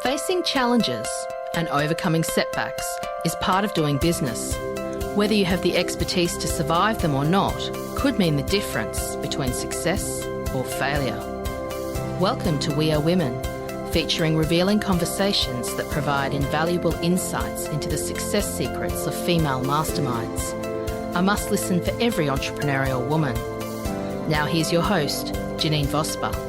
Facing challenges and overcoming setbacks is part of doing business. Whether you have the expertise to survive them or not could mean the difference between success or failure. Welcome to We Are Women, featuring revealing conversations that provide invaluable insights into the success secrets of female masterminds. A must listen for every entrepreneurial woman. Now here's your host, Janine Vosper.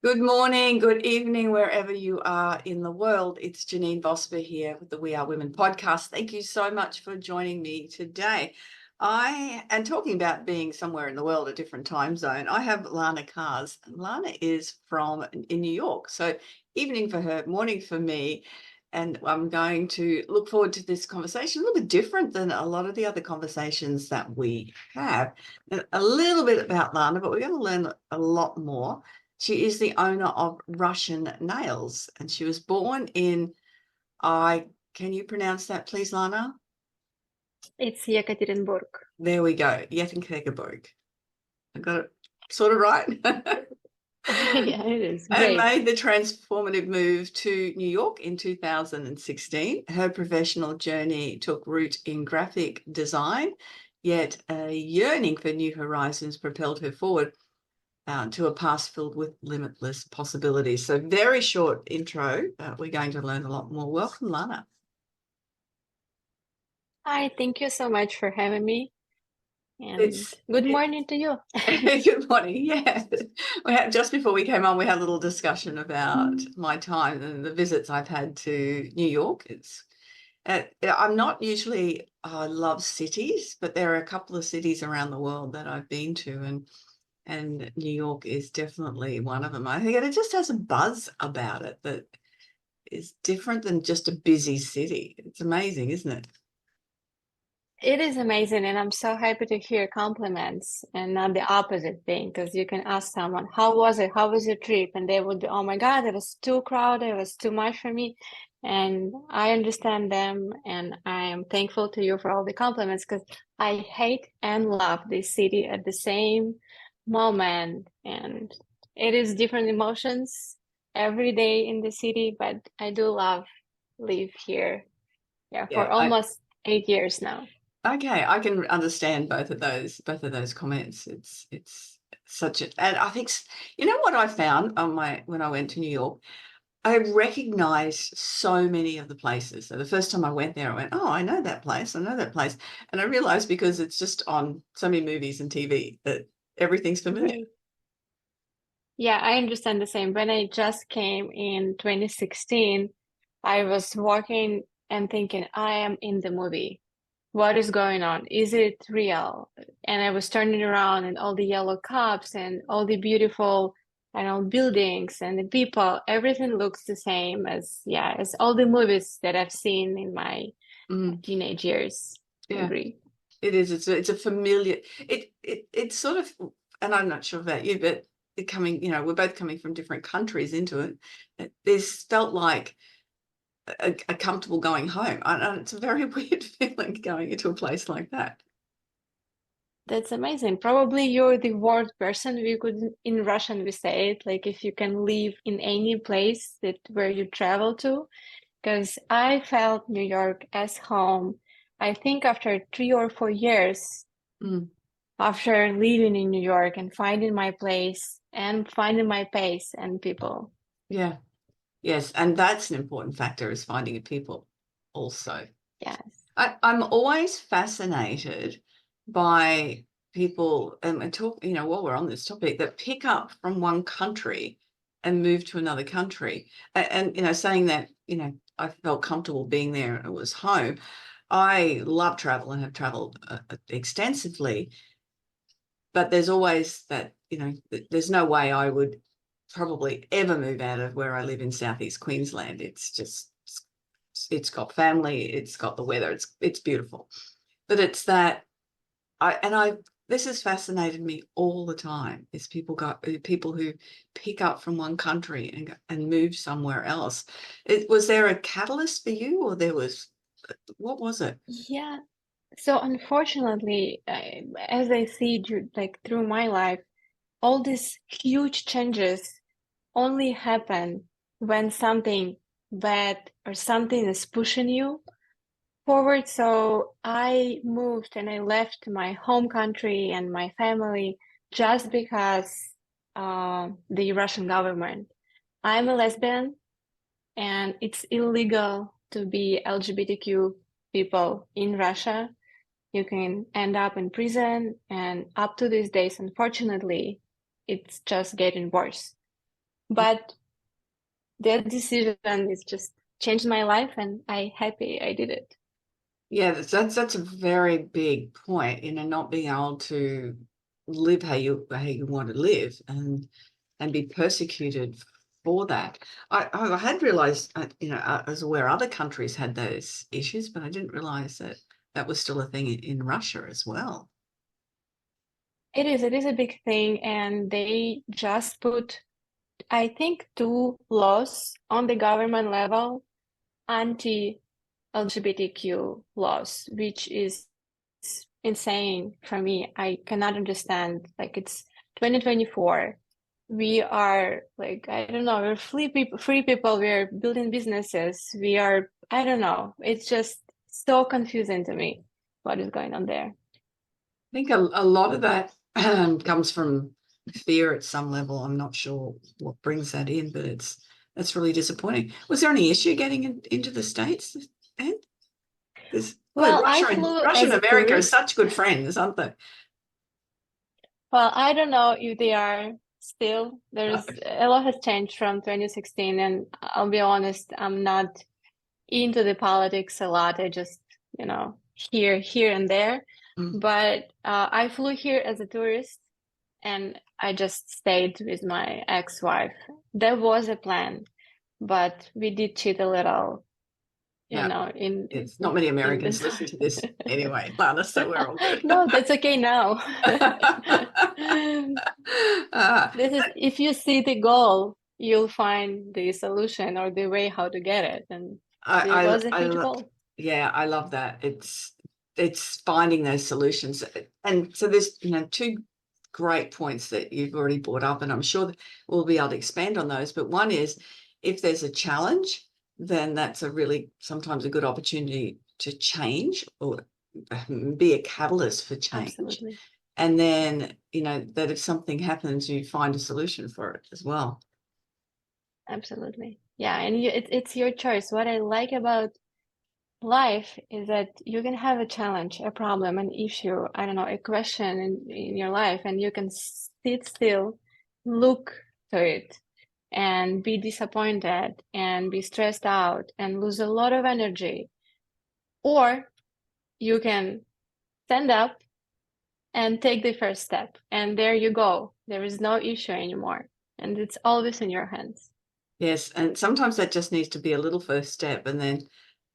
Good morning, good evening, wherever you are in the world. It's Janine Vosper here with the We Are Women podcast. Thank you so much for joining me today. I am talking about being somewhere in the world, a different time zone. I have Lana Kars. Lana is in New York. So evening for her, morning for me. And I'm going to look forward to this conversation, a little bit different than a lot of the other conversations that we have. A little bit about Lana, but we're going to learn a lot more. She is the owner of Russian Nails, and she was born in, can you pronounce that please, Lana? It's Yekaterinburg. There we go, Yekaterinburg. I got it sort of right. Yeah, it is. And Great. made the transformative move to New York in 2016. Her professional journey took root in graphic design, yet a yearning for new horizons propelled her forward to a past filled with limitless possibilities. So very short intro. We're going to learn a lot more. Welcome, Lana. Hi, thank you so much for having me. And good morning to you. Good morning. Yeah. Just before we came on, we had a little discussion about my time and the visits I've had to New York. I'm not usually, I love cities, but there are a couple of cities around the world that I've been to, and New York is definitely one of them. I think it just has a buzz about it that is different than just a busy city. It's amazing, isn't it? It is amazing, and I'm so happy to hear compliments and not the opposite thing, because you can ask someone, how was it? How was your trip? And they would be, oh my God, it was too crowded. It was too much for me. And I understand them, and I am thankful to you for all the compliments, because I hate and love this city at the same moment, and it is different emotions every day in the city, but I do live here for almost 8 years now. Okay, I can understand both of those comments. It's such a, and I think, you know what I found when I went to New York, I recognized so many of the places. So the first time I went there, I went, oh, I know that place. And I realized because it's just on so many movies and TV that everything's familiar. Yeah, I understand the same. When I just came in 2016, I was walking and thinking, I am in the movie. What is going on? Is it real? And I was turning around, and all the yellow cups and all the beautiful, buildings and the people, everything looks the same as all the movies that I've seen in my teenage years. Yeah. I agree. It is. It's a familiar. It's sort of, and I'm not sure about you, but we're both coming from different countries into it. This felt like a comfortable going home. And it's a very weird feeling going into a place like that. That's amazing. Probably you're the word person. In Russian, we say it, like if you can live in any place where you travel to, because I felt New York as home. I think after 3 or 4 years, after living in New York and finding my place and finding my pace and people. Yeah. Yes. And that's an important factor, is finding people also. Yes. I'm always fascinated by people and talk, while we're on this topic, that pick up from one country and move to another country. And saying that, I felt comfortable being there and it was home. I love travel and have traveled extensively, but there's always that, there's no way I would probably ever move out of where I live in Southeast Queensland. It's got family, it's got the weather, it's beautiful. But it's that this has fascinated me all the time, is people who pick up from one country and move somewhere else. Was there a catalyst for you, or what was it? Yeah. So unfortunately, as I see through my life, all these huge changes only happen when something bad or something is pushing you forward. So I moved and I left my home country and my family just because the Russian government. I'm a lesbian and it's illegal to be LGBTQ people in Russia. You can end up in prison, and up to these days, unfortunately, it's just getting worse. But that decision is just changed my life, and I'm happy I did it. Yeah, that's a very big point, not being able to live how you want to live and be persecuted for that. I had realized, I was aware other countries had those issues, but I didn't realize that that was still a thing in Russia as well. It is a big thing, and they just put, I think, 2 laws on the government level, anti-LGBTQ laws, which is insane for me. I cannot understand. Like, it's 2024. We are like, I don't know, we're free people, we're building businesses, we are, I don't know. It's just so confusing to me what is going on there. I think a lot of that comes from fear at some level. I'm not sure what brings that in, but it's really disappointing. Was there any issue getting into the States, Anne? Because Well, Russia I flew and as a America are tourist. such good friends, aren't they? Well, I don't know if they are still. There's a lot has changed from 2016, and I'll be honest, I'm not into the politics a lot. I just, here and there. Mm. But I flew here as a tourist, and I just stayed with my ex-wife. There was a plan, but we did cheat a little, Yeah. in It's not many Americans this. listen to this anyway, Lana, so we're all good. No, that's okay now. Uh, This is if you see the goal, you'll find the solution or the way how to get it. And there was a huge goal. Yeah, I love that. It's finding those solutions. And so there's, 2 great points that you've already brought up, and I'm sure that we'll be able to expand on those. But one is, if there's a challenge, then that's sometimes a good opportunity to change or be a catalyst for change. Absolutely. And then, that if something happens, you find a solution for it as well. Absolutely. Yeah, and it's your choice. What I like about life is that you can have a challenge, a problem, an issue, I don't know, a question in your life, and you can sit still, look to it, and be disappointed and be stressed out and lose a lot of energy. Or you can stand up and take the first step, and there you go. There is no issue anymore, and it's always in your hands. Yes, and sometimes that just needs to be a little first step, and then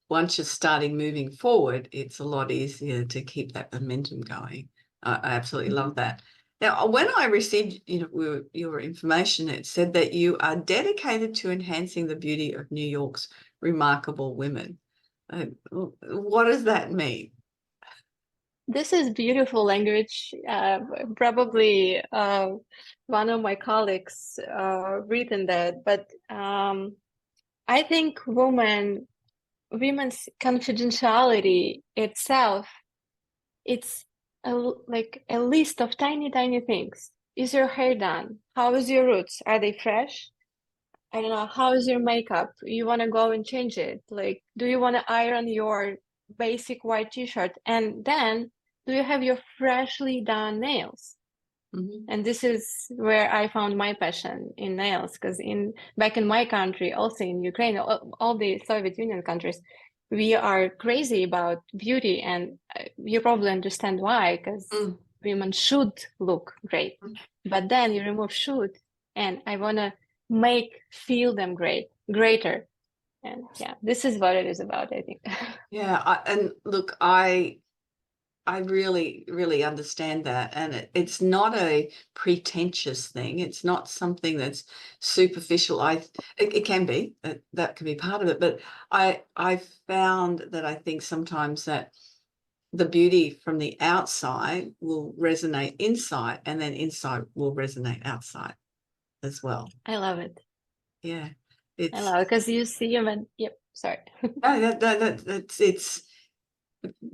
once you're starting moving forward, it's a lot easier to keep that momentum going. I absolutely love that. Now, when I received your information, it said that you are dedicated to enhancing the beauty of New York's remarkable women. What does that mean? This is beautiful language. Probably one of my colleagues written that, but I think women's confidentiality itself, it's like a list of tiny, tiny things. Is your hair done? How is your roots? Are they fresh? I don't know. How is your makeup? You want to go and change it? Like, do you want to iron your basic white t-shirt? And then, do you have your freshly done nails? Mm-hmm. And this is where I found my passion in nails, because back in my country, also in Ukraine, all the Soviet Union countries, we are crazy about beauty, and you probably understand why, because women should look great. But then you remove should, and I want to feel them greater. And yeah, this is what it is about, I think. Yeah, and look, I really, really understand that. And it's not a pretentious thing. It's not something that's superficial. It can be, that can be part of it. But I found that I think sometimes that the beauty from the outside will resonate inside, and then inside will resonate outside as well. I love it. Yeah, I love it because you see them and yep, sorry. no, it's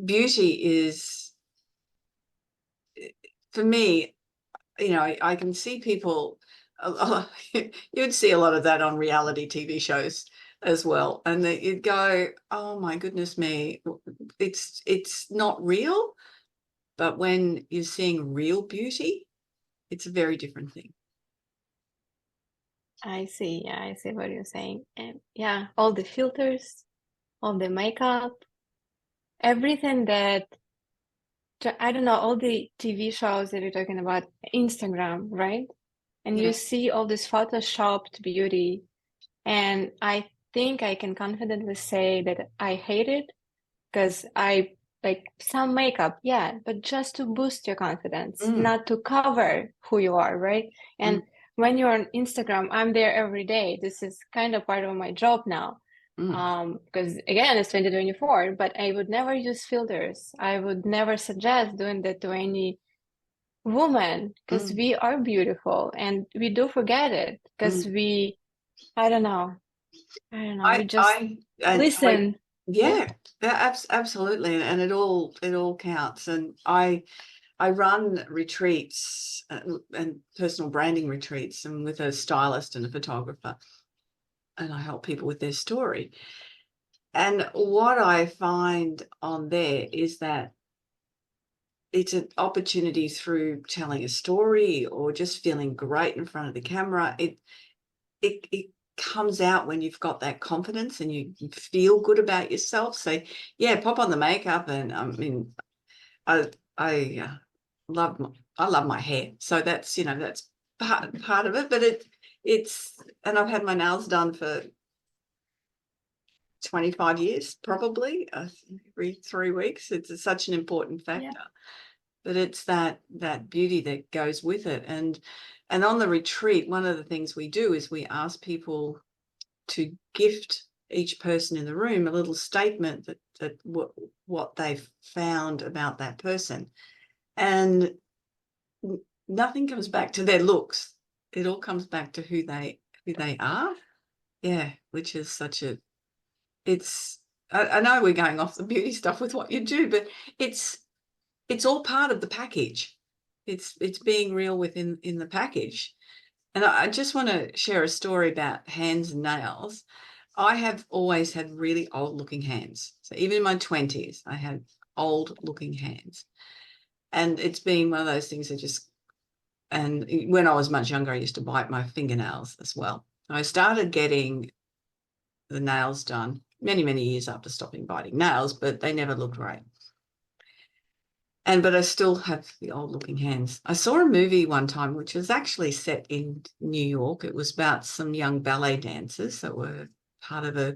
beauty is, for me, you know, I can see people, you'd see a lot of that on reality TV shows as well, and that you'd go, oh my goodness me, it's not real. But when you're seeing real beauty, it's a very different thing. I see. Yeah, I see what you're saying. And yeah, all the filters, all the makeup, everything that I don't know, all the TV shows that you're talking about, Instagram, right? And you Yeah. see all this photoshopped beauty. And I think I can confidently say that I hate it because I like some makeup, yeah, but just to boost your confidence, not to cover who you are, right? And when you're on Instagram, I'm there every day. This is kind of part of my job now. Because again, it's 2024, but I would never use filters. I would never suggest doing that to any woman because we are beautiful and we do forget it because I don't know, we just listen. Yeah, absolutely, and it all counts. And I run retreats and personal branding retreats, and with a stylist and a photographer, and I help people with their story. And what I find on there is that it's an opportunity through telling a story or just feeling great in front of the camera. It comes out when you've got that confidence and you feel good about yourself. So yeah, pop on the makeup, and I mean, I love my hair, so that's that's part of it. But it's and I've had my nails done for 25 years probably, every 3 weeks. It's such an important factor. Yeah. But it's that beauty that goes with it. And on the retreat, one of the things we do is we ask people to gift each person in the room a little statement that what they've found about that person. And nothing comes back to their looks. It all comes back to who they are. Yeah, which is such a, it's, I know we're going off the beauty stuff with what you do, but it's all part of the package. It's being real within the package. And I just want to share a story about hands and nails. I have always had really old looking hands. So even in my 20s, I had old looking hands. And it's been one of those things that just, and when I was much younger, I used to bite my fingernails as well. I started getting the nails done many, many years after stopping biting nails, but they never looked right. But I still have the old looking hands. I saw a movie one time, which was actually set in New York. It was about some young ballet dancers that were part of a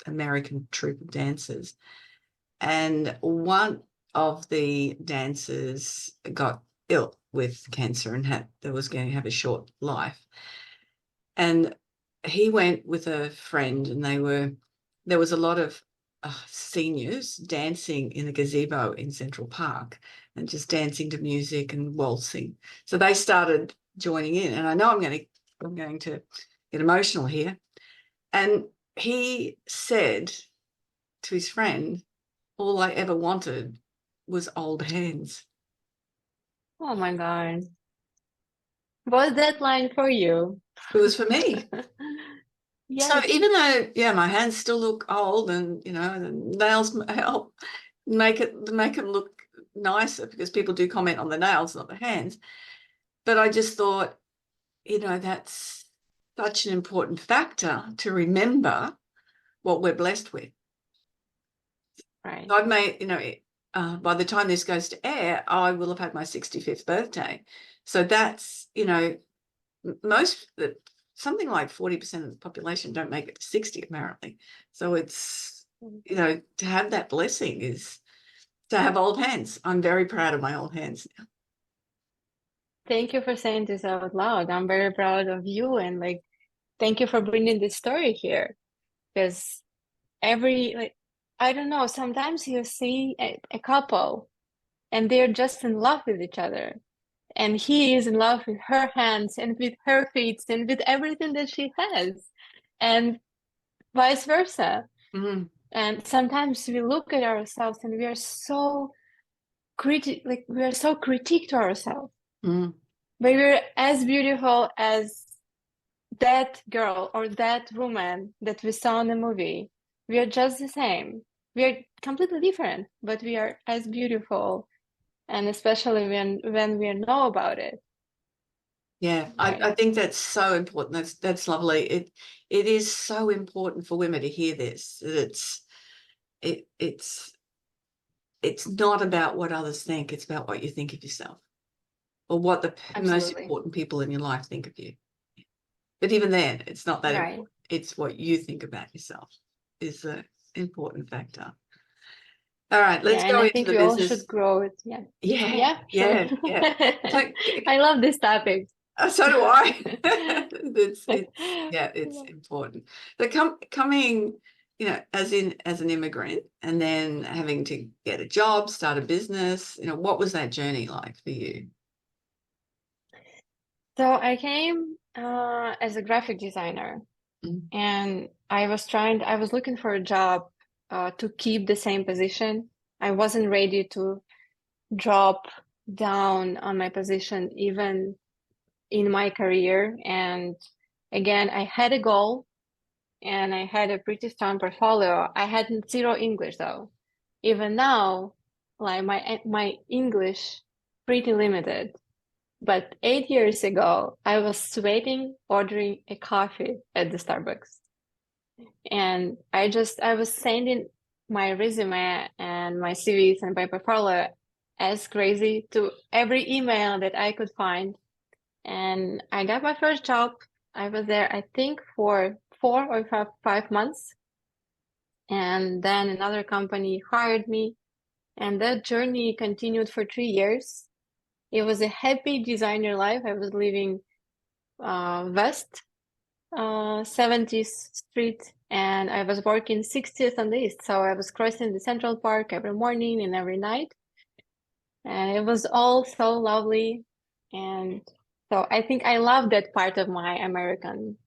American troupe of dancers. And one of the dancers got ill with cancer and was going to have a short life. And he went with a friend, and there was a lot of seniors dancing in the gazebo in Central Park and just dancing to music and waltzing. So they started joining in, and I know I'm going to get emotional here. And he said to his friend, all I ever wanted was old hands. Oh my God. Was that line for you? It was for me. Yes. So even though, yeah, my hands still look old, and the nails help make them look nicer because people do comment on the nails, not the hands. But I just thought, that's such an important factor to remember what we're blessed with. Right. I've made, by the time this goes to air, I will have had my 65th birthday. So that's, something like 40% of the population don't make it to 60, apparently. So it's, to have that blessing is to have old hands. I'm very proud of my old hands now. Thank you for saying this out loud. I'm very proud of you, and thank you for bringing this story here, because I don't know, sometimes you see a couple and they're just in love with each other. And he is in love with her hands and with her feet and with everything that she has, and vice versa. Mm, And sometimes we look at ourselves and we are so critique to ourselves. mm. But we're as beautiful as that girl or that woman that we saw in the movie. We are just the same. We are completely different, but we are as beautiful, and especially when we know about it. Yeah, Right. I think that's so important. That's lovely. It is so important for women to hear this. That it's not about what others think. It's about what you think of yourself, or what the most Absolutely. important people in your life think of you. But even then, it's not that Right. important. It's what you think about yourself is the important factor. All right, let's Yeah, and go I into think the we all business. should grow it. Yeah. Yeah, Yeah, sure. So, I love this topic. so do I. It's important. But coming, as an immigrant, and then having to get a job, start a business, what was that journey like for you? So I came as a graphic designer, Mm, and I was looking for a job to keep the same position. I wasn't ready to drop down on my position even in my career. And again, I had a goal and I had a pretty strong portfolio. I had zero English though. Even now, like my English pretty limited. But 8 years ago, I was sweating ordering a coffee at the Starbucks. And I was sending my resume and my CVs and my portfolio as crazy to every email that I could find. And I got my first job. I was there, I think, for 4 or 5 months. And then another company hired me. And that journey continued for 3 years. It was a happy designer life. I was living West 70th Street, and I was working 60th on the East. So I was crossing the Central Park every morning and every night. And it was all so lovely. And so I think I love that part of my American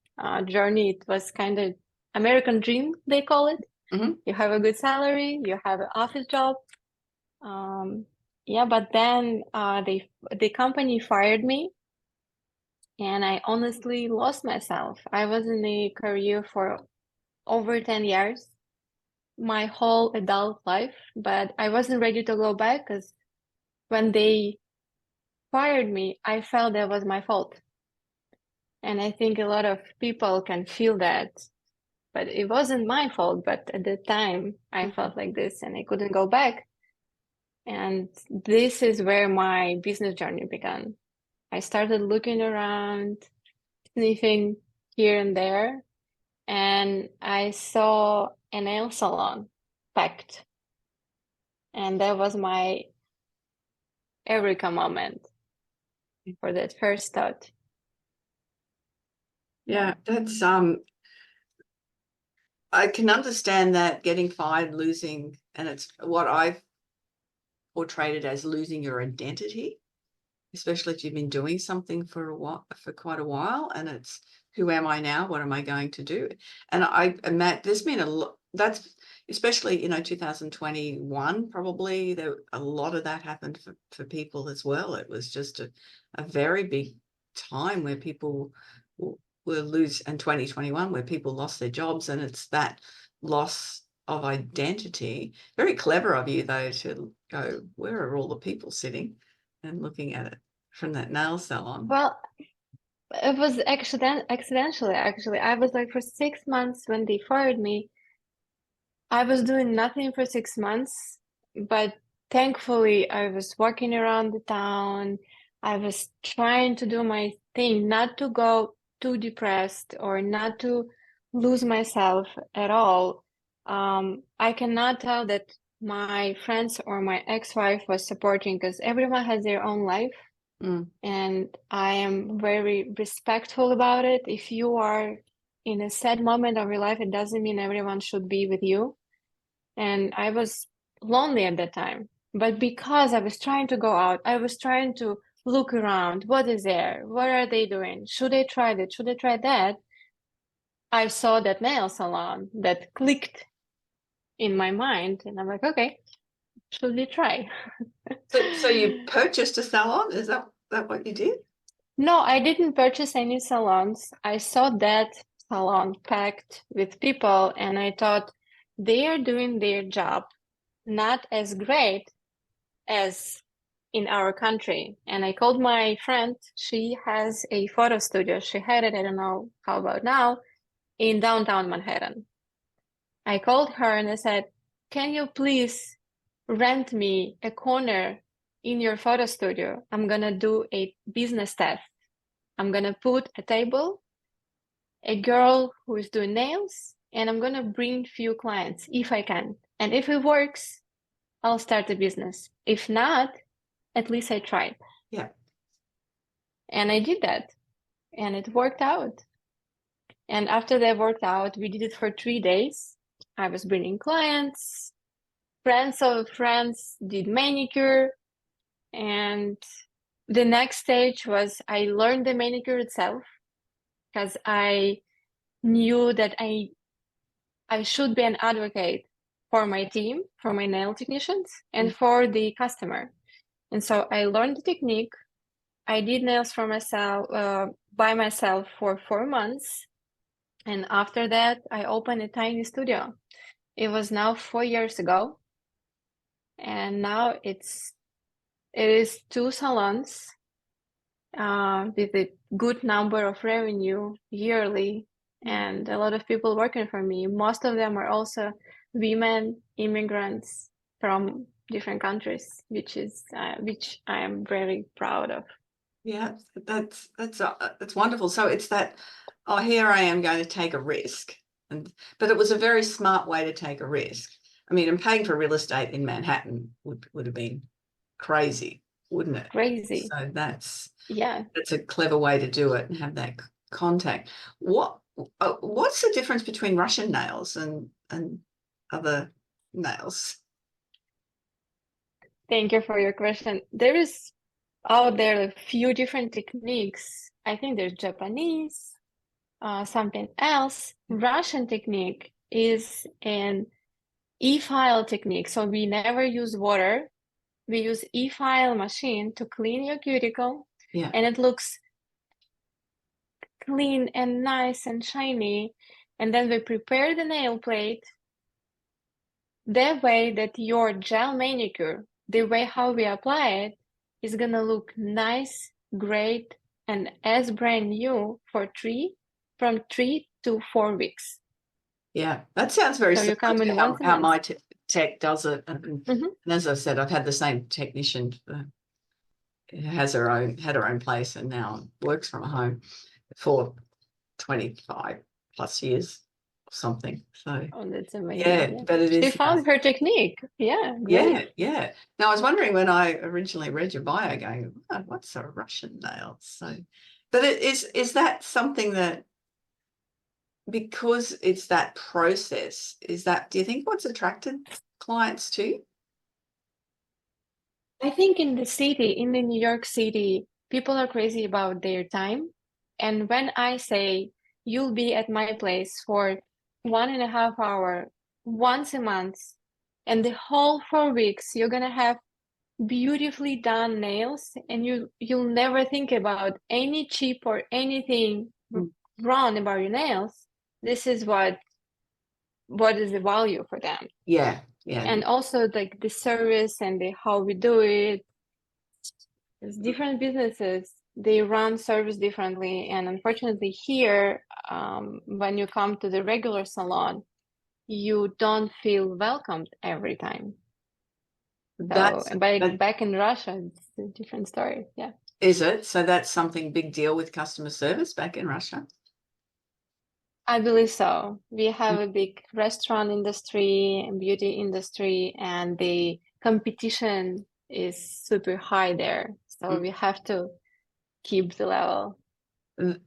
journey. It was kind of American dream, they call it. mhm. You have a good salary, you have an office job. Yeah, but then the company fired me, and I honestly lost myself. I was in a career for over 10 years, my whole adult life, but I wasn't ready to go back because when they fired me, I felt that was my fault. And I think a lot of people can feel that, but it wasn't my fault. But at the time, I felt like this and I couldn't go back. And this is where my business journey began. I started looking around, sniffing here and there, and I saw a nail salon packed. And that was my eureka moment for that first thought. Yeah, that's I can understand that, getting fired, losing, and it's what I've portrayed it as, losing your identity, especially if you've been doing something for quite a while, and it's, who am I now? What am I going to do? And there's been a lot, that's especially 2021, probably a lot of that happened for people as well. It was just a very big time where people will lose, and 2021 where people lost their jobs, and it's that loss of identity. Very clever of you though to go, where are all the people sitting and looking at it from that nail salon? Well, it was accidentally, actually. I was like, for 6 months when they fired me, I was doing nothing for 6 months, but thankfully I was walking around the town. I was trying to do my thing, not to go too depressed or not to lose myself at all. I cannot tell that my friends or my ex-wife was supporting, because everyone has their own life. Mm. And I am very respectful about it. If you are in a sad moment of your life, it doesn't mean everyone should be with you. and I was lonely at that time. But because I was trying to go out, I was trying to look around. What is there? What are they doing? Should I try that? Should I try that? I saw that nail salon that clicked in my mind, and I'm like, okay, should we try? So you purchased a salon? Is that what you did? No, I didn't purchase any salons. I saw that salon packed with people, and I thought they are doing their job not as great as in our country. And I called my friend. She has a photo studio. She had it, I don't know how about now, in downtown Manhattan. I called her and I said, can you please rent me a corner in your photo studio? I'm gonna do a business test. I'm gonna put a table, a girl who is doing nails, and I'm gonna bring few clients if I can. And if it works, I'll start a business. If not, at least I tried. Yeah. And I did that, and it worked out. And after that worked out, we did it for 3 days. I was bringing clients, friends of friends did manicure, and the next stage was I learned the manicure itself because I knew that I should be an advocate for my team, for my nail technicians, and for the customer. And so I learned the technique. I did nails for myself, by myself for 4 months. And after that, I opened a tiny studio. It was now 4 years ago. And now it is 2 salons with a good number of revenue yearly and a lot of people working for me. Most of them are also women, immigrants from different countries, which I am very proud of. Yeah, that's wonderful. So it's that, oh, here I am going to take a risk, but it was a very smart way to take a risk. I mean, and paying for real estate in Manhattan would have been crazy, wouldn't it? Crazy. So that's a clever way to do it and have that contact. What's the difference between Russian nails and other nails? Thank you for your question. There is out there a few different techniques. I think there's Japanese, something else. Russian technique is an e-file technique. So we never use water. We use e-file machine to clean your cuticle, and it looks clean and nice and shiny. And then we prepare the nail plate that way that your gel manicure, the way how we apply it, is gonna look nice, great, and as brand new for from 3 to 4 weeks. Yeah, that sounds very So you come in once a how my month. tech does it. And as I've said, I've had the same technician who had her own place and now works from home for 25 plus years or something. So that's amazing. yeah, but it is. She found her technique. Yeah, great. Yeah. Now I was wondering when I originally read your bio, going, oh, what's a Russian nail? So, but is that something that, because it's that process, do you think what's attracted clients to? I think in the New York City, people are crazy about their time. And when I say you'll be at my place for 1.5 hours once a month, and the whole 4 weeks, you're gonna have beautifully done nails, and you'll never think about any chip or anything wrong about your nails. This is what is the value for them. Yeah. And also like the service and how we do it. It's different businesses, they run service differently. And unfortunately here, when you come to the regular salon, you don't feel welcomed every time. So back in Russia, it's a different story. Yeah. Is it? So that's something big deal with customer service back in Russia? I believe so. We have a big restaurant industry and beauty industry, and the competition is super high there. So we have to keep the level.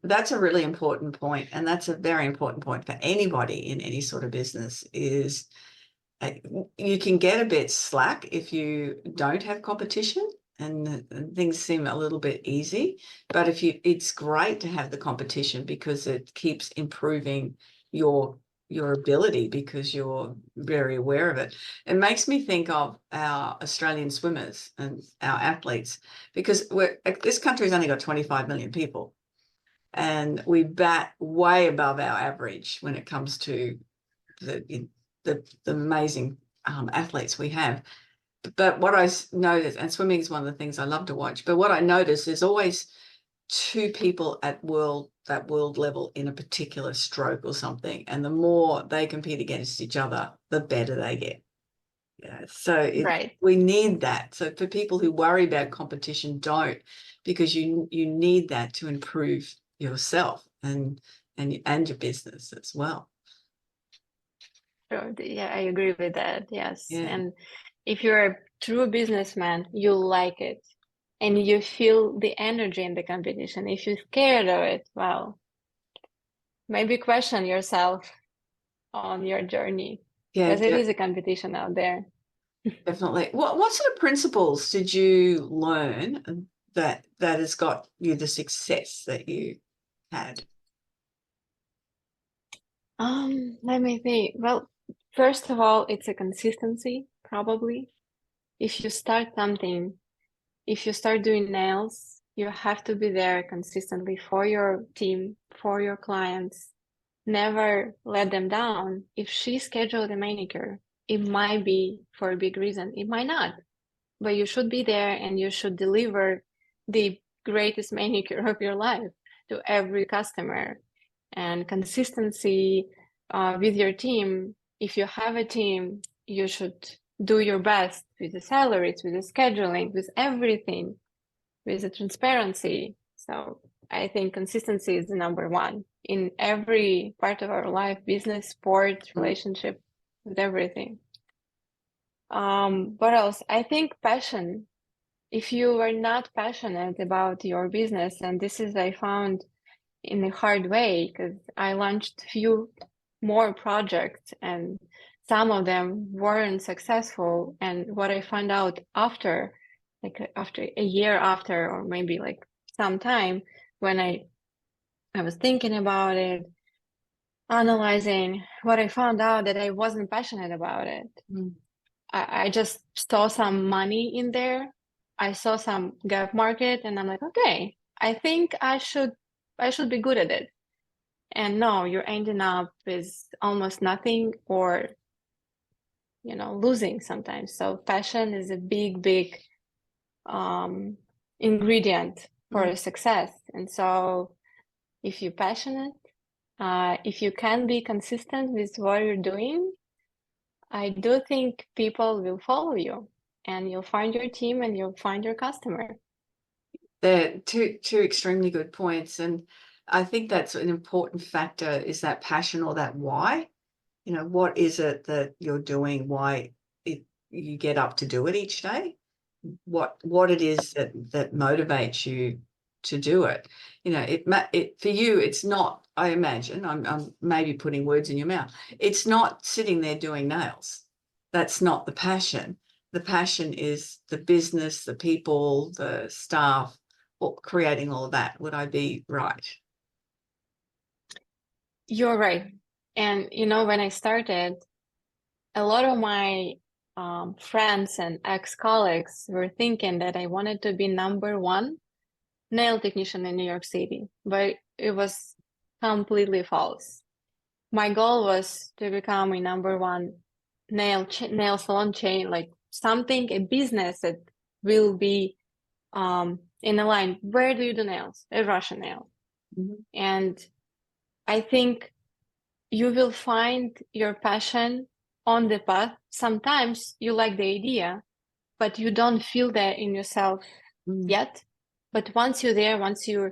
That's a really important point, and that's a very important point for anybody in any sort of business, is You can get a bit slack if you don't have competition and things seem a little bit easy. But it's great to have the competition because it keeps improving your ability because you're very aware of it. It makes me think of our Australian swimmers and our athletes because this country's only got 25 million people and we bat way above our average when it comes to the amazing athletes we have. But what I noticed, and swimming is one of the things I love to watch, but what I notice is always two people at that world level in a particular stroke or something. And the more they compete against each other, the better they get. Yeah. So we need that. So for people who worry about competition, don't, because you need that to improve yourself and your business as well. Sure. Yeah, I agree with that. Yes. Yeah. And if you're a true businessman, you like it and you feel the energy in the competition. If you're scared of it, well, maybe question yourself on your journey. Yeah, because it is a competition out there. Definitely. What sort of principles did you learn that has got you the success that you had? Let me think. Well, first of all, it's a consistency, probably. If you start something, if you start doing nails, you have to be there consistently for your team, for your clients. Never let them down. If she scheduled a manicure, it might be for a big reason. It might not, but you should be there and you should deliver the greatest manicure of your life to every customer. And consistency with your team. If you have a team, you should do your best with the salaries, with the scheduling, with everything, with the transparency. So I think consistency is the number one in every part of our life, business, sport, relationship, with everything. What else? I think passion. If you are not passionate about your business, and this is I found in a hard way because I launched few more projects and some of them weren't successful. And what I found out after a year after, or maybe like some time when I was thinking about it, analyzing, what I found out that I wasn't passionate about it. I just saw some money in there. I saw some gap market and I'm like, okay, I think I should be good at it. And no, you're ending up with almost nothing or, losing sometimes. So passion is a big ingredient for a success. And so if you're passionate, if you can be consistent with what you're doing, I do think people will follow you and you'll find your team and you'll find your customer. They're two extremely good points. And I think that's an important factor is that passion or that why. What is it that you're doing? Why you get up to do it each day? What it is that motivates you to do it? For you, it's not. I imagine I'm maybe putting words in your mouth. It's not sitting there doing nails. That's not the passion. The passion is the business, the people, the staff, or creating all of that. Would I be right? You're right. And, when I started, a lot of my friends and ex-colleagues were thinking that I wanted to be number one nail technician in New York City, but it was completely false. My goal was to become a number one nail salon chain, like a business that will be in a line. Where do you do nails? A Russian nail. And I think you will find your passion on the path. Sometimes you like the idea, but you don't feel that in yourself yet. But once you're there, once you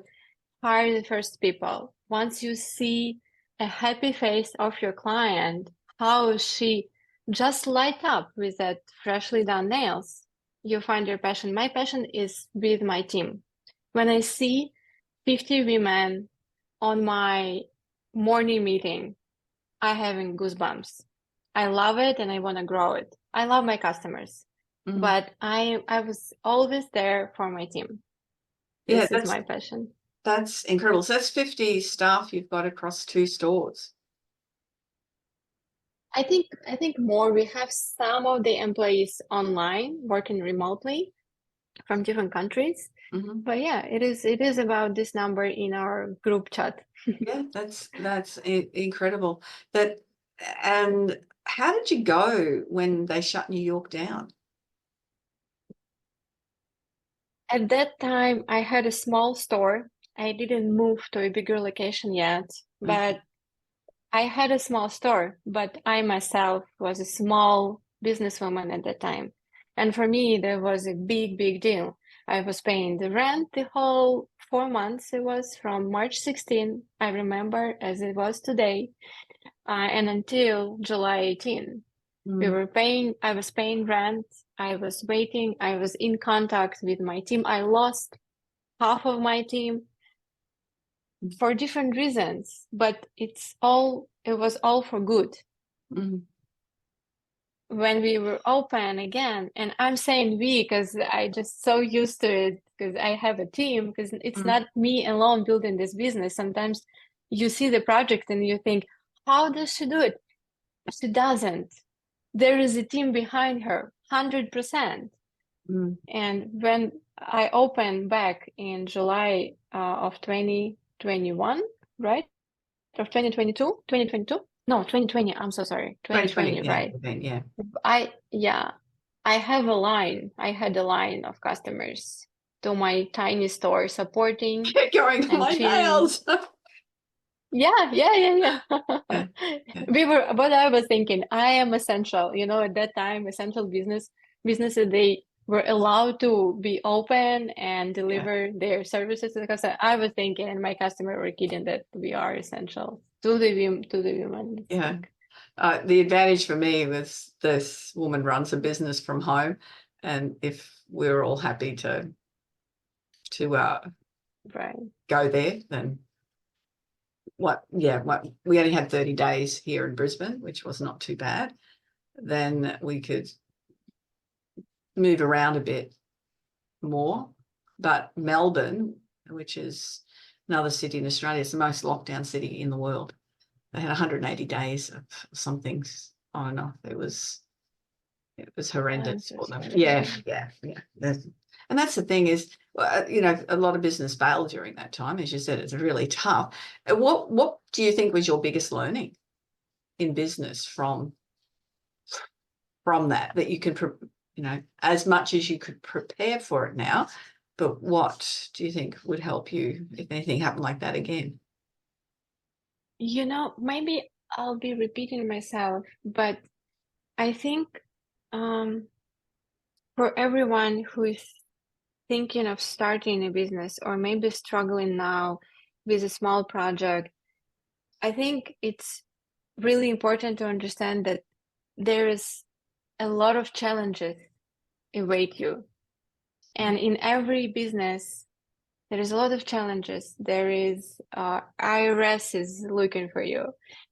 hire the first people, once you see a happy face of your client, how she just light up with that freshly done nails, you find your passion. My passion is with my team. When I see 50 women on my morning meeting, I having goosebumps. I love it and I want to grow it. I love my customers, Mhm. but I was always there for my team. Yeah, This is my passion. that's incredible. So that's 50 staff you've got across 2 stores. I think more. We have some of the employees online working remotely from different countries. Mhm. But yeah, it is about this number in our group chat. Yeah, that's incredible. And how did you go when they shut New York down? At that time, I had a small store. I didn't move to a bigger location yet, but I had a small store, but I myself was a small businesswoman at that time. And for me, that was a big, big deal. I was paying the rent the whole 4 months. It was from March 16, I remember as it was today, and until July 18. I was paying rent. I was waiting. I was in contact with my team. I lost half of my team for different reasons, but it was all for good. Mhm. When we were open again, and I'm saying we because I just so used to it because I have a team, because it's not me alone building this business. Sometimes you see the project and you think, how does she do it? She doesn't. There is a team behind her, 100%. And when I opened back in July of 2021, right? Of 2022? No, 2020. I'm so sorry. 2020, yeah, right? yeah. I have a line. I had a line of customers to my tiny store supporting Get going on and my cheering. nails. Yeah. Yeah. What I was thinking, I am essential. At that time, essential businesses, they were allowed to be open and deliver their services to the customer. I was thinking, and my customer were kidding that we are essential to the women. Yeah. The advantage for me was this woman runs a business from home, and if we're all happy to Right. go there, then we only had 30 days here in Brisbane, which was not too bad. Then we could move around a bit more. But Melbourne, which is another city in Australia, it's the most locked down city in the world. They had 180 days of something on and off. It was horrendous for them. Yeah. And that's the thing is, a lot of business failed during that time. As you said, it's really tough. What do you think was your biggest learning in business from that you can, as much as you could prepare for it now, but what do you think would help you if anything happened like that again? Maybe I'll be repeating myself, but I think for everyone who is thinking of starting a business or maybe struggling now with a small project, I think it's really important to understand that there is a lot of challenges await you. And in every business, there is a lot of challenges. There is IRS is looking for you,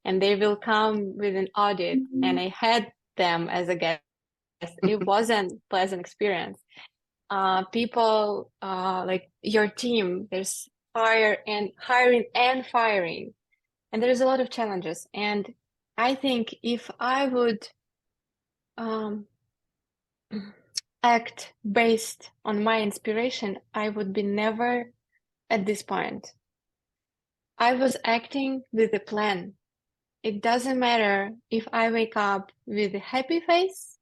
and they will come with an audit. And I had them as a guest. It wasn't pleasant experience. People like your team, there's hiring and firing, and there's a lot of challenges. And I think if I would act based on my inspiration, I would be never at this point. I was acting with a plan. It doesn't matter if I wake up with a happy face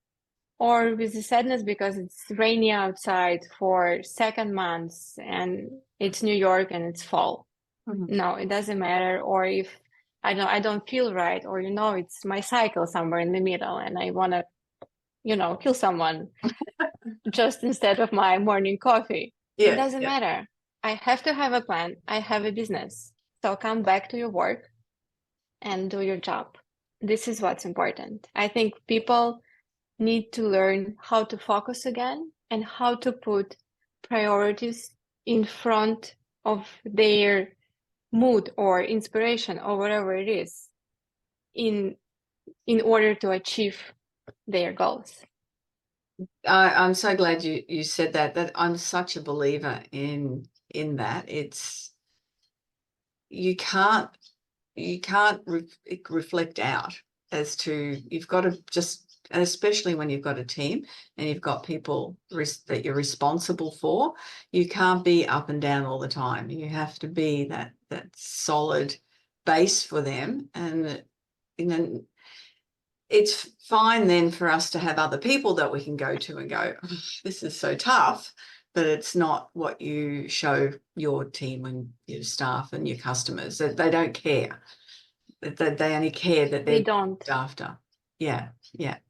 or with a sadness because it's rainy outside for second months and it's New York and it's fall. No, it doesn't matter. Or if I don't feel right, or it's my cycle somewhere in the middle and I want to, kill someone just instead of my morning coffee. It doesn't matter. I have to have a plan. I have a business. So come back to your work and do your job. This is what's important. I think people need to learn how to focus again and how to put priorities in front of their mood or inspiration or whatever it is in in order to achieve their goals. I'm so glad you said that. That I'm such a believer in that. It's you can't reflect out as to you've got to just, and especially when you've got a team and you've got people that you're responsible for, you can't be up and down all the time. You have to be that solid base for them, and it's fine then for us to have other people that we can go to and go, oh, this is so tough, but it's not what you show your team and your staff and your customers. That they don't care. They only care that They they're don't. looked after. Yeah,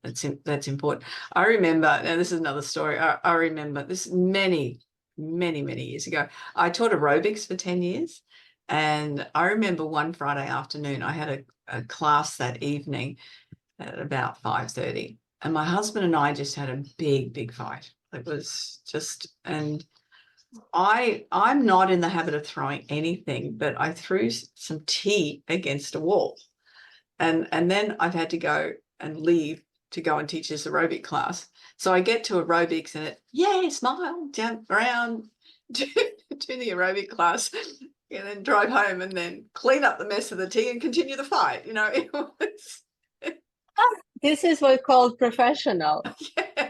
that's important. I remember, now this is another story. I remember this many years ago. I taught aerobics for 10 years. And I remember one Friday afternoon, I had a class that evening at about 5:30, and my husband and I just had a big fight. It was just, and I'm not in the habit of throwing anything, but I threw some tea against a wall, and then I've had to go and leave to go and teach this aerobic class. So I get to aerobics and smile, jump around, do the aerobic class, and then drive home and then clean up the mess of the tea and continue the fight. It was. This is what's called professional. Yeah.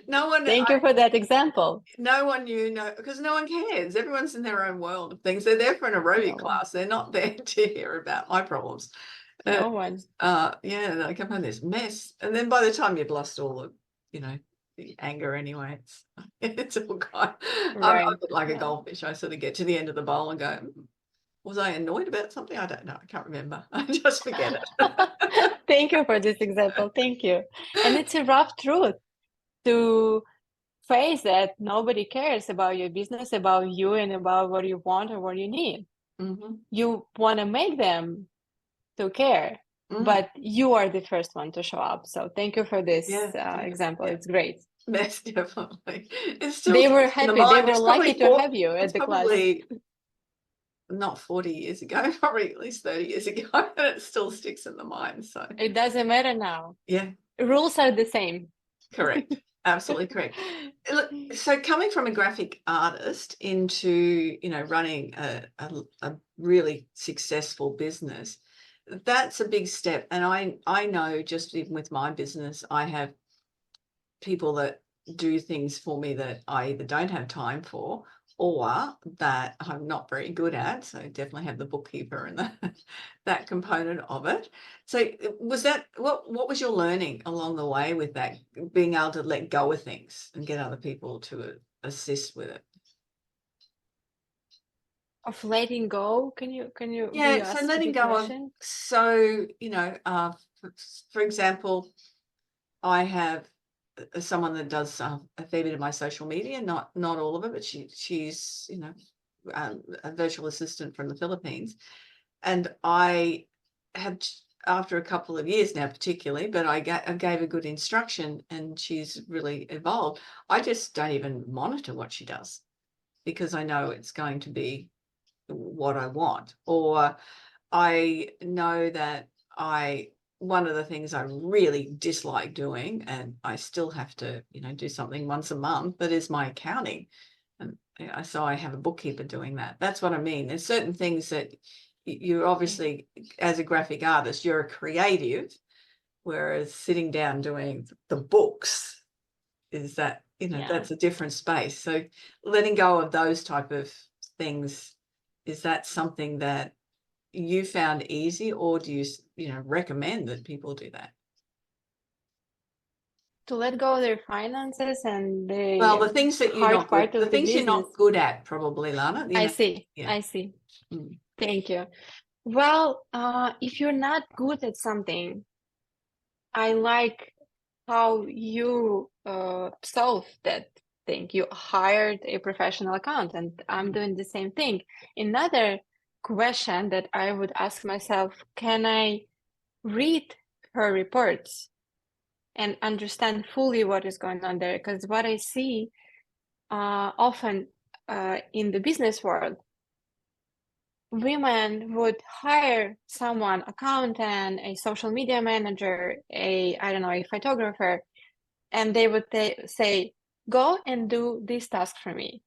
No one. Thank you for that example. No one knew, because no one cares. Everyone's in their own world of things. They're there for an aerobic class. They're not there to hear about my problems. No one. I come home this mess, and then by the time you've lost all of, the anger anyway, it's all gone. Right. I'm a bit like a goldfish. I sort of get to the end of the bowl and go, was I annoyed about something? I don't know. I can't remember. I just forget it. Thank you for this example. Thank you. And it's a rough truth to face that nobody cares about your business, about you, and about what you want or what you need. Mm-hmm. You want to make them to care, but you are the first one to show up. So thank you for this example. Yeah. It's great. Yes, definitely. They were happy. They were lucky to have you at the class. Not 40 years ago, probably at least 30 years ago, and it still sticks in the mind. So it doesn't matter now. Yeah. Rules are the same. Correct. Absolutely correct. Look, so coming from a graphic artist into, running a really successful business, that's a big step. And I know, just even with my business, I have people that do things for me that I either don't have time for or that I'm not very good at. So definitely have the bookkeeper and that component of it. So was that, what was your learning along the way with that, being able to let go of things and get other people to assist with it? Of letting go? Can you so letting go of, so for example, I have someone that does a fair bit of my social media, not all of it, but she's a virtual assistant from the Philippines, and I have, after a couple of years now particularly, but I gave a good instruction and she's really evolved. I just don't even monitor what she does because I know it's going to be what I want, or I know that one of the things I really dislike doing, and I still have to, do something once a month, but is my accounting. And so I have a bookkeeper doing that. That's what I mean. There's certain things that you're obviously, as a graphic artist, you're a creative, whereas sitting down doing the books is that, that's a different space. So letting go of those type of things, is that something that you found easy, or do you recommend that people do that? To let go of their finances and the things that you're not good, the things you're not good at, probably, Lana. I see. Thank you. Well, if you're not good at something, I like how you solve that thing. You hired a professional accountant. I'm doing the same thing. Another question that I would ask myself, can I read her reports and understand fully what is going on there? Because what I see often in the business world, women would hire someone, accountant, a social media manager, I don't know, a photographer, and they would say, go and do this task for me.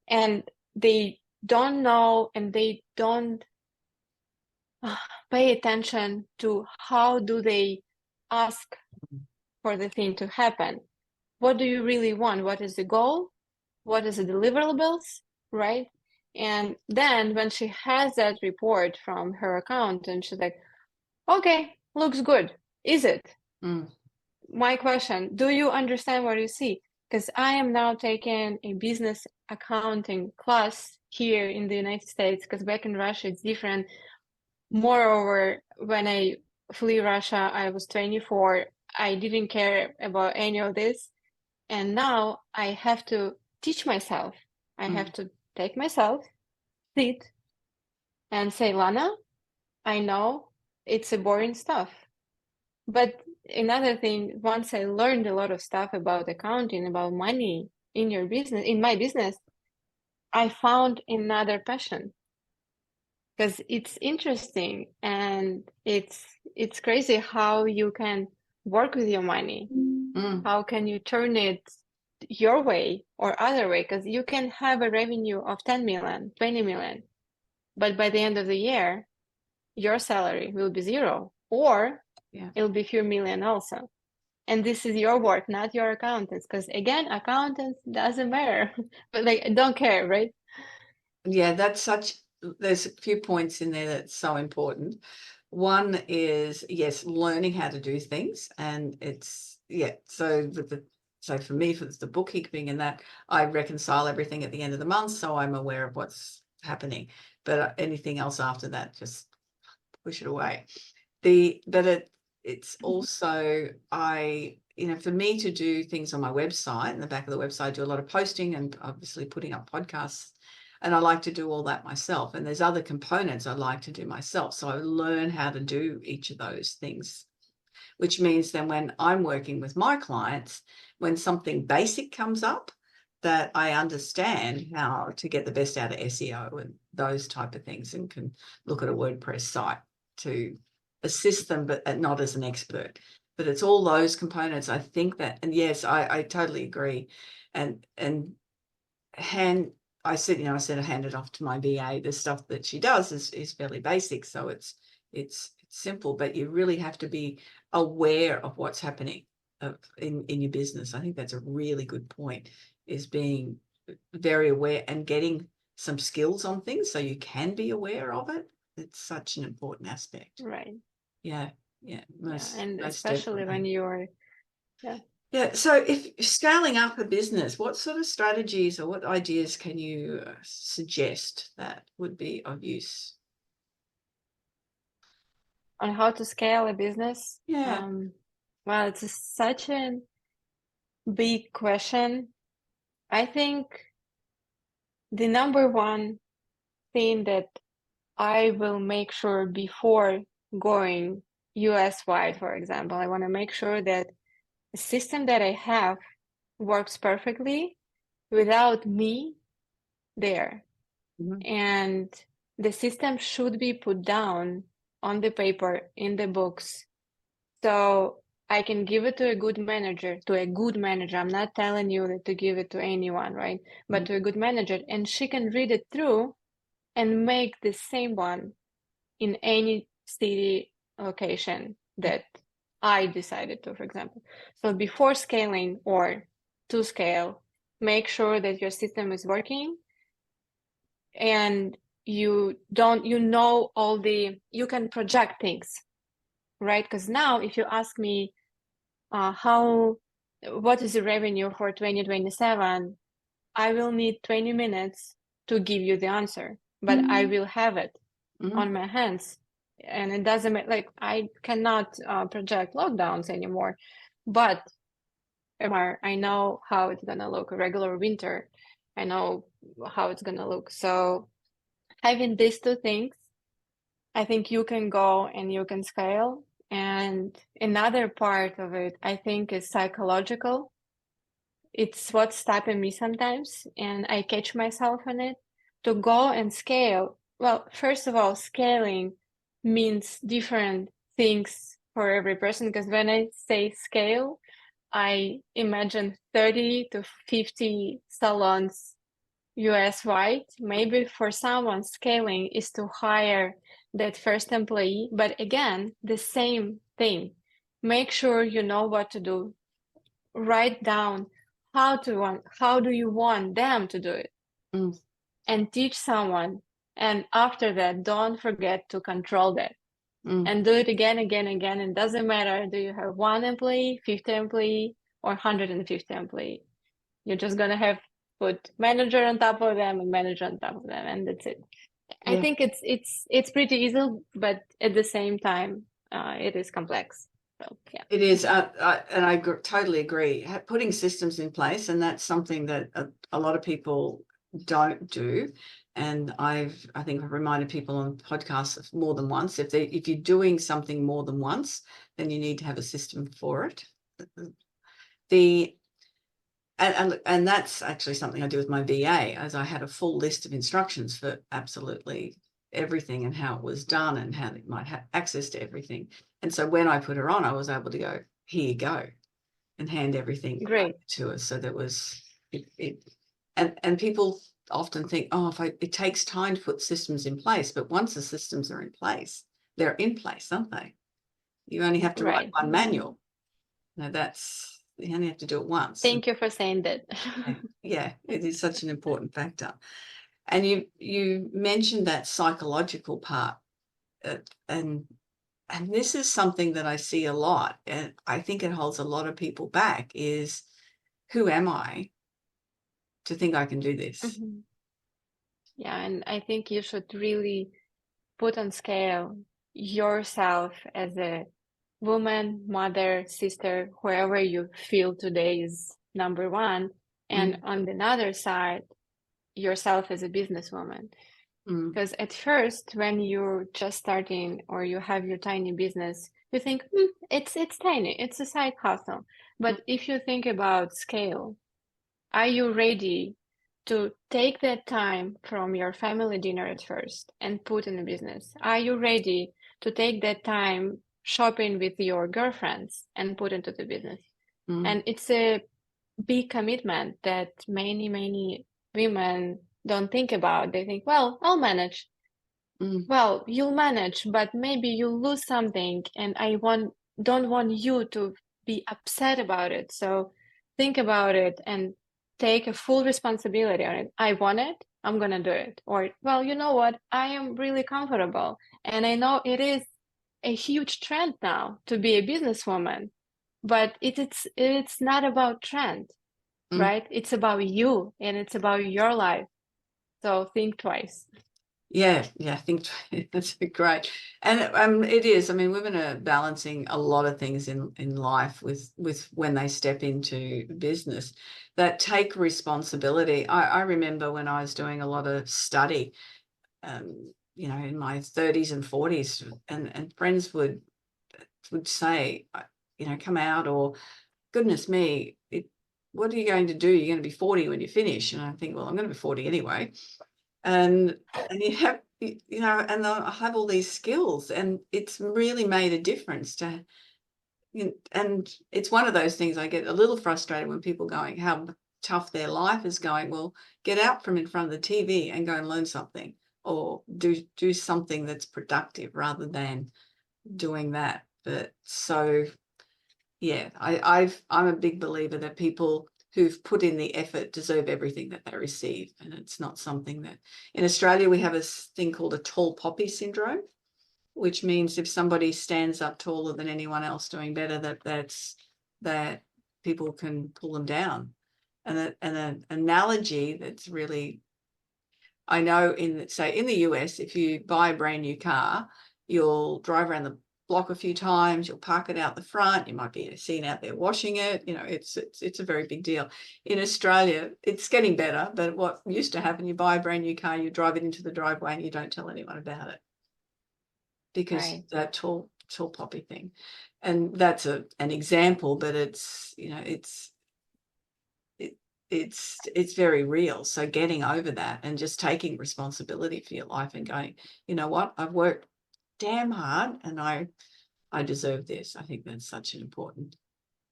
And they don't know, and they don't pay attention to how do they ask for the thing to happen. What do you really want? What is the goal? What is the deliverables, right? And then when she has that report from her accountant, she's like, okay, looks good. Is it? Mm. My question, do you understand what you see? Because I am now taking a business accounting class here in the United States, because back in Russia it's different. Moreover, when I flee Russia, I was 24. I didn't care about any of this. And now I have to teach myself. I have to take myself, sit, and say, Lana, I know it's a boring stuff. But another thing, once I learned a lot of stuff about accounting, about money in your business, in my business, I found another passion. Because it's interesting and it's crazy how you can work with your money. How can you turn it your way or other way? Because you can have a revenue of 10 million, 20 million, but by the end of the year, your salary will be zero, or it'll be a few million also. And this is your work, not your accountants. Because again, accountants doesn't matter, but like don't care, right? Yeah, there's a few points in there that's so important. One is, yes, learning how to do things. And it's, so for me, for the bookkeeping and that, I reconcile everything at the end of the month, so I'm aware of what's happening. But anything else after that, just push it away. It's also, for me to do things on my website, in the back of the website, I do a lot of posting and obviously putting up podcasts. And I like to do all that myself. And there's other components I like to do myself. So I learn how to do each of those things, which means then when I'm working with my clients, when something basic comes up, that I understand how to get the best out of SEO and those type of things, and can look at a WordPress site to assist them, but not as an expert. But it's all those components. I think that, and yes, I totally agree. I said I hand it off to my VA. The stuff that she does is fairly basic, so it's simple. But you really have to be aware of what's happening in your business. I think that's a really good point, is being very aware and getting some skills on things so you can be aware of it. It's such an important aspect. Right. Yeah. And especially when you're, so if you're scaling up a business, what sort of strategies or what ideas can you suggest that would be of use? On how to scale a business? Yeah. Well, it's such a big question. I think the number one thing that I will make sure before going US-wide, for example, I want to make sure that the system that I have works perfectly without me there. And the system should be put down on the paper, in the books, so I can give it to a good manager, I'm not telling you to give it to anyone, right? But to a good manager, and she can read it through and make the same one in any city location that I decided to, for example. So before scaling or to scale, make sure that your system is working and you can project things, right? Because now if you ask me what is the revenue for 2027, I will need 20 minutes to give you the answer, but I will have it on my hands. And it doesn't matter, like I cannot project lockdowns anymore, but I know how it's gonna look. A regular winter, I know how it's gonna look. So having these two things, I think you can go and you can scale. And another part of it, I think, is psychological. It's what's stopping me sometimes, and I catch myself in it. to go and scale, well, first of all, scaling means different things for every person, because when I say scale, I imagine 30 to 50 salons US wide. Maybe for someone, scaling is to hire that first employee, but again, the same thing. Make sure you know what to do. Write down how do you want them to do it, and teach someone. And after that, don't forget to control that. And do it again. It doesn't matter, do you have 1 employee, 50 employee, or 150 employee. You're just gonna have put manager on top of them and manager on top of them, and that's it. I think it's pretty easy, but at the same time, it is complex. So yeah, it is, and I totally agree. Putting systems in place, and that's something that a lot of people don't do. And I think I've reminded people on podcasts more than once, if you're doing something more than once, then you need to have a system for it. And that's actually something I do with my VA, as I had a full list of instructions for absolutely everything and how it was done and how they might have access to everything. And so when I put her on, I was able to go, here you go, and hand everything to her. So that was it. And people often think, it takes time to put systems in place, but once the systems are in place, they're in place, aren't they? You only have to write one manual. No, you only have to do it once. Thank you for saying that. Yeah, it is such an important factor. And you mentioned that psychological part, and this is something that I see a lot, and I think it holds a lot of people back, is who am I to think I can do this? Yeah, and I think you should really put on scale yourself as a woman, mother, sister, whoever you feel today is number one. And on the other side, yourself as a businesswoman. Because at first, when you're just starting or you have your tiny business, you think, it's tiny, it's a side hustle. But if you think about scale, are you ready to take that time from your family dinner at first and put in a business? Are you ready to take that time shopping with your girlfriends and put into the business? And it's a big commitment that many women don't think about. They think, well, I'll manage. Well, you'll manage, but maybe you'll lose something, and I don't want you to be upset about it. So think about it and take a full responsibility on it. I want it, I'm gonna do it. Or, well, you know what? I am really comfortable, and I know it is a huge trend now to be a businesswoman, but it's not about trend, right? It's about you, and it's about your life. So think twice. Yeah, I think that's great. And it is. I mean, women are balancing a lot of things in life with when they step into business that take responsibility. I remember when I was doing a lot of study, in my 30s and 40s, and friends would say, come out, or goodness me, what are you going to do? You're going to be 40 when you finish. And I think, well, I'm going to be 40 anyway. And you have, and I have all these skills, and it's really made a difference and it's one of those things I get a little frustrated when people going how tough their life is going. Well, get out from in front of the TV and go and learn something, or do something that's productive rather than doing that. But so, yeah, I'm a big believer that people who've put in the effort deserve everything that they receive. And it's not something that, in Australia, we have a thing called a tall poppy syndrome, which means if somebody stands up taller than anyone else doing better, that people can pull them down. And an analogy that's really, I know in the US, if you buy a brand new car, you'll drive around the block a few times, you'll park it out the front, you might be seen out there washing it, it's a very big deal. In Australia, it's getting better, but what used to happen, you buy a brand new car, you drive it into the driveway and you don't tell anyone about it, because that tall poppy thing. And that's an example, but it's it's very real. So getting over that and just taking responsibility for your life and going, you know what, I've worked damn hard and I deserve this. I think that's such an important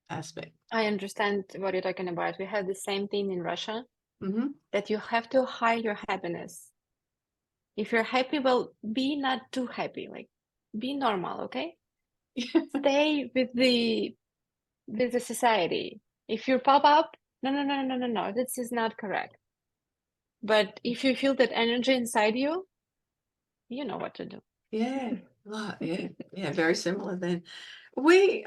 aspect. I understand what you're talking about. We have the same thing in Russia, Mm-hmm. that you have to hide your happiness. If you're happy, well, be not too happy, like be normal, okay? Stay with the society. If you pop up, no, this is not correct. But if you feel that energy inside you, you know what to do. Yeah. Well, yeah, very similar then. We've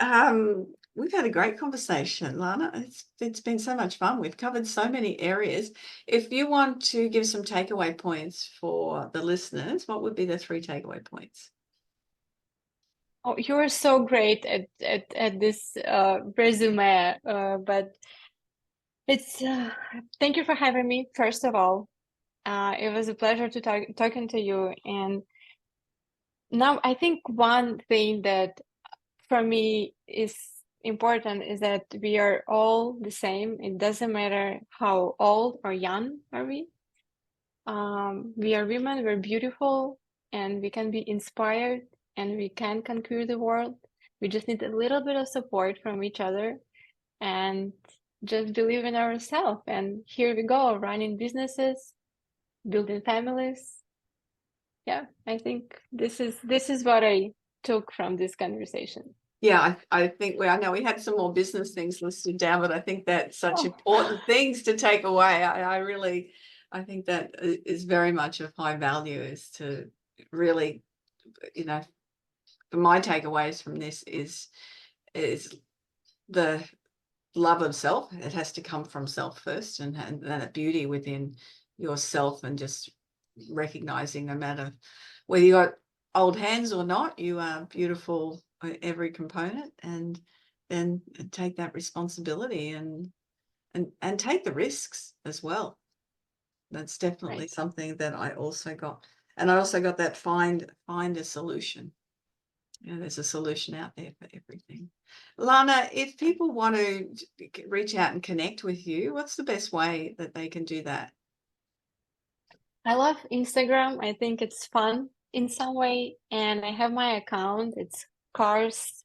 had a great conversation, Lana. It's been so much fun. We've covered so many areas. If you want to give some takeaway points for the listeners, what would be the 3 takeaway points? Oh, you are so great at this resume, but it's thank you for having me, first of all. It was a pleasure to talking to you. And now I think one thing that for me is important is that we are all the same. It doesn't matter how old or young are we. We are women, we're beautiful, and we can be inspired, and we can conquer the world. We just need a little bit of support from each other and just believe in ourselves. And here we go, running businesses, building families. Yeah, I think this is what I took from this conversation. Yeah, I think I know we had some more business things listed down, but I think that's such important things to take away. I think that is very much of high value, is to really, you know, my takeaways from this is the love of self. It has to come from self first, and that beauty within yourself, and just recognizing no matter whether you got old hands or not, you are beautiful every component, and then take that responsibility and take the risks as well. That's definitely something that I also got. And I also got that find a solution. There's a solution out there for everything. Lana, if people want to reach out and connect with you, what's the best way that they can do that? I love Instagram. I think it's fun in some way. And I have my account. It's Kars_Lana,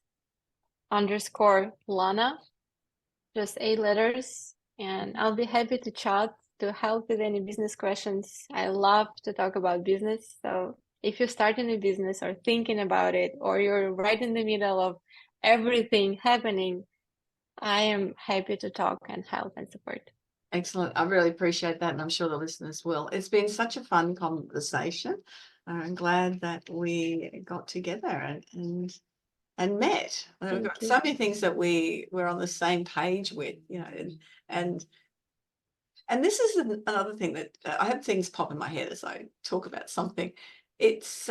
just 8 letters. And I'll be happy to chat, to help with any business questions. I love to talk about business. So if you're starting a business or thinking about it, or you're right in the middle of everything happening, I am happy to talk and help and support. Excellent. I really appreciate that, and I'm sure the listeners will. It's been such a fun conversation. I'm glad that we got together and met. We've got so many things that we're on the same page with, and this is another thing that I have things pop in my head as I talk about something. It's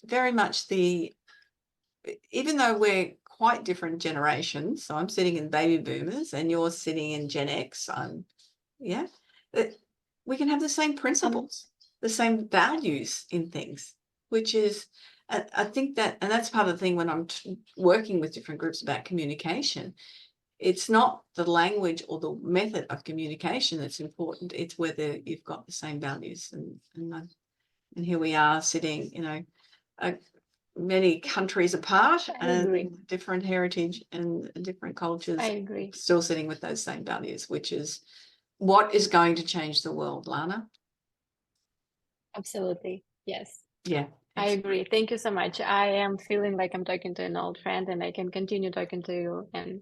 very much even though we're quite different generations, so I'm sitting in baby boomers and you're sitting in Gen X, that we can have the same principles, the same values in things, which is, I think that, and that's part of the thing when I'm working with different groups about communication. It's not the language or the method of communication that's important. It's whether you've got the same values. And here we are sitting, many countries apart and different heritage and different cultures. I agree. Still sitting with those same values, which is what is going to change the world, Lana. Absolutely. Yes. Yeah. I agree. Thank you so much. I am feeling like I'm talking to an old friend, and I can continue talking to you, and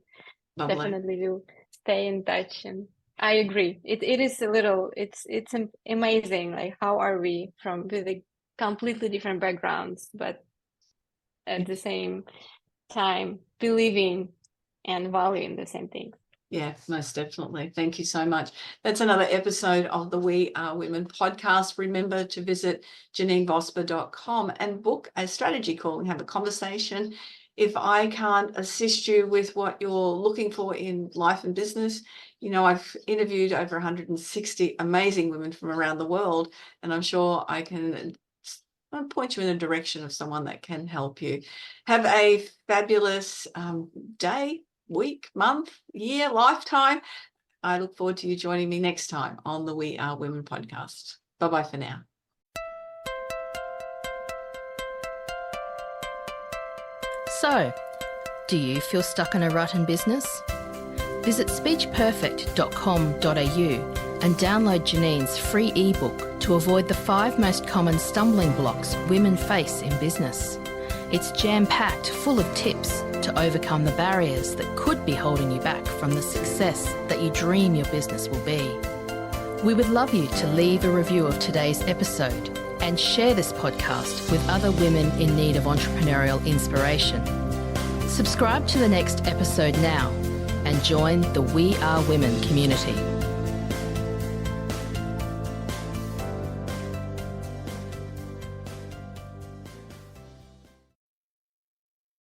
definitely will stay in touch. And I agree. It is a little, it's amazing. Like, how are we from with a completely different backgrounds, but at the same time believing and valuing the same things. Yeah, most definitely. Thank you so much. That's another episode of the We Are Women podcast. Remember to visit JanineVosper.com and book a strategy call and have a conversation. If I can't assist you with what you're looking for in life and business, I've interviewed over 160 amazing women from around the world, and I'm sure I can point you in a direction of someone that can help you. Have a fabulous day, week, month, year, lifetime. I look forward to you joining me next time on the We Are Women podcast. Bye-bye for now. So, do you feel stuck in a rut in business? Visit speechperfect.com.au and download Janine's free ebook to avoid the 5 most common stumbling blocks women face in business. It's jam-packed full of tips to overcome the barriers that could be holding you back from the success that you dream your business will be. We would love you to leave a review of today's episode and share this podcast with other women in need of entrepreneurial inspiration. Subscribe to the next episode now and join the We Are Women community.